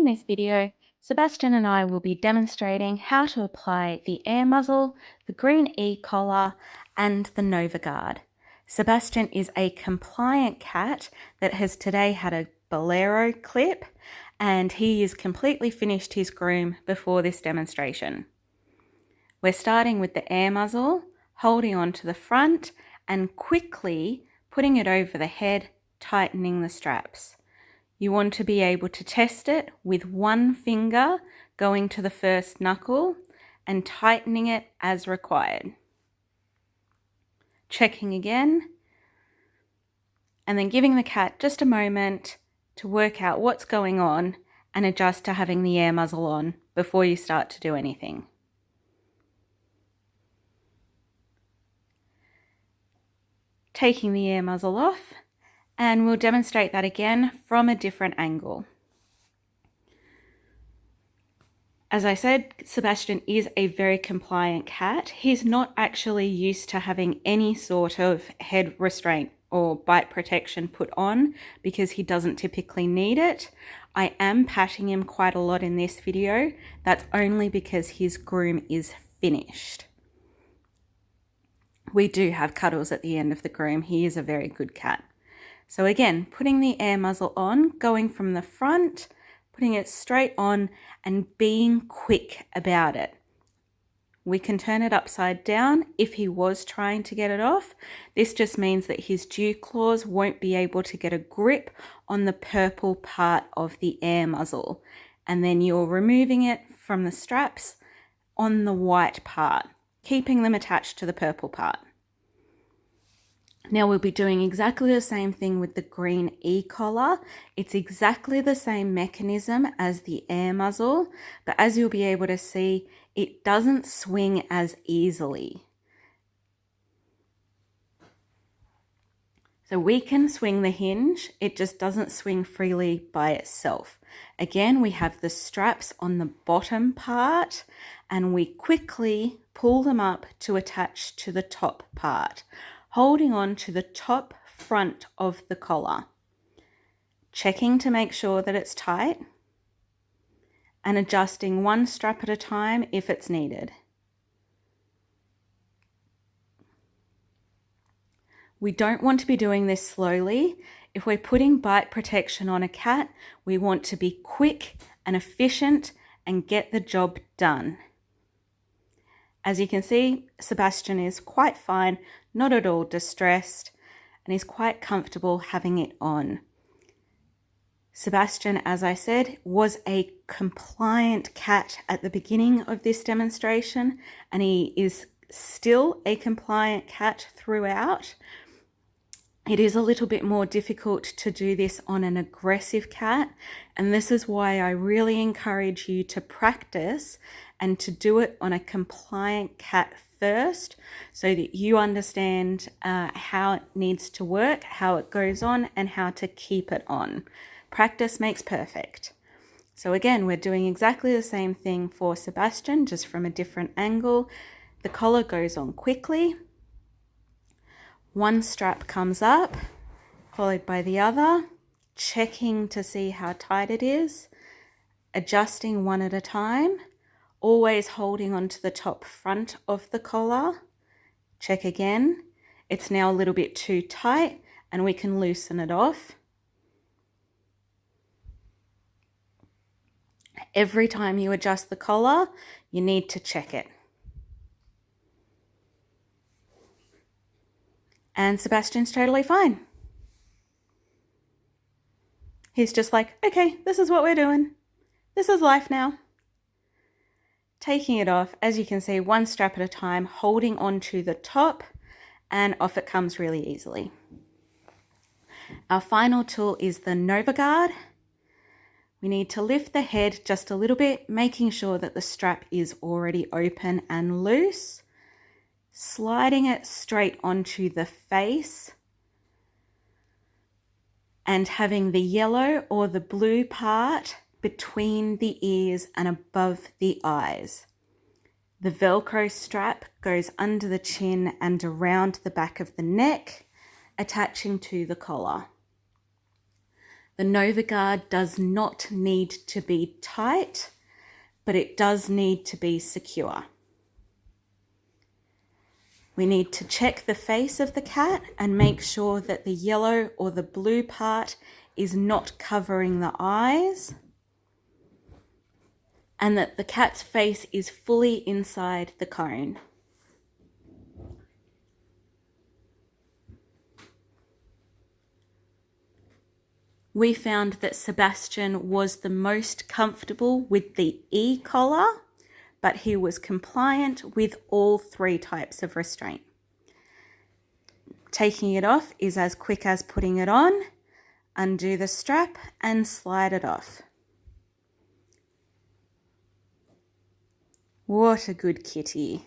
In this video, Sebastian and I will be demonstrating how to apply the air muzzle, the green e-collar and the Nova Guard. Sebastian is a compliant cat that has today had a bolero clip, and he is completely finished his groom before this demonstration. We're starting with the air muzzle, holding on to the front and quickly putting it over the head, tightening the straps. You want to be able to test it with one finger going to the first knuckle and tightening it as required. Checking again, and then giving the cat just a moment to work out what's going on and adjust to having the air muzzle on before you start to do anything. Taking the air muzzle off, and we'll demonstrate that again from a different angle. As I said, Sebastian is a very compliant cat. He's not actually used to having any sort of head restraint or bite protection put on because he doesn't typically need it. I am patting him quite a lot in this video. That's only because his groom is finished. We do have cuddles at the end of the groom. He is a very good cat. So again, putting the air muzzle on, going from the front, putting it straight on and being quick about it. We can turn it upside down if he was trying to get it off. This just means that his dew claws won't be able to get a grip on the purple part of the air muzzle. And then you're removing it from the straps on the white part, keeping them attached to the purple part. Now we'll be doing exactly the same thing with the green e-collar. It's exactly the same mechanism as the air muzzle, but as you'll be able to see, it doesn't swing as easily. So we can swing the hinge, it just doesn't swing freely by itself. Again, we have the straps on the bottom part and we quickly pull them up to attach to the top part, holding on to the top front of the collar, checking to make sure that it's tight and adjusting one strap at a time if it's needed. We don't want to be doing this slowly. If we're putting bite protection on a cat, we want to be quick and efficient and get the job done. As you can see, Sebastian is quite fine, not at all distressed, and is quite comfortable having it on. Sebastian, as I said, was a compliant cat at the beginning of this demonstration, and he is still a compliant cat throughout. It is a little bit more difficult to do this on an aggressive cat, and this is why I really encourage you to practice and to do it on a compliant cat first so that you understand how it needs to work, how it goes on, and how to keep it on. Practice makes perfect. So again, we're doing exactly the same thing for Sebastian, just from a different angle. The collar goes on quickly. One strap comes up, followed by the other, checking to see how tight it is, adjusting one at a time, always holding onto the top front of the collar. Check again. It's now a little bit too tight and we can loosen it off. Every time you adjust the collar, you need to check it. And Sebastian's totally fine. He's just like, okay, this is what we're doing. This is life now. Taking it off, as you can see, one strap at a time, holding onto the top, and off it comes really easily. Our final tool is the Nova Guard. We need to lift the head just a little bit, making sure that the strap is already open and loose, sliding it straight onto the face, and having the yellow or the blue part between the ears and above the eyes. The Velcro strap goes under the chin and around the back of the neck, attaching to the collar. The Nova Guard does not need to be tight, but it does need to be secure. We need to check the face of the cat and make sure that the yellow or the blue part is not covering the eyes, and that the cat's face is fully inside the cone. We found that Sebastian was the most comfortable with the E-collar, but he was compliant with all 3 types of restraint. Taking it off is as quick as putting it on. Undo the strap and slide it off. What a good kitty.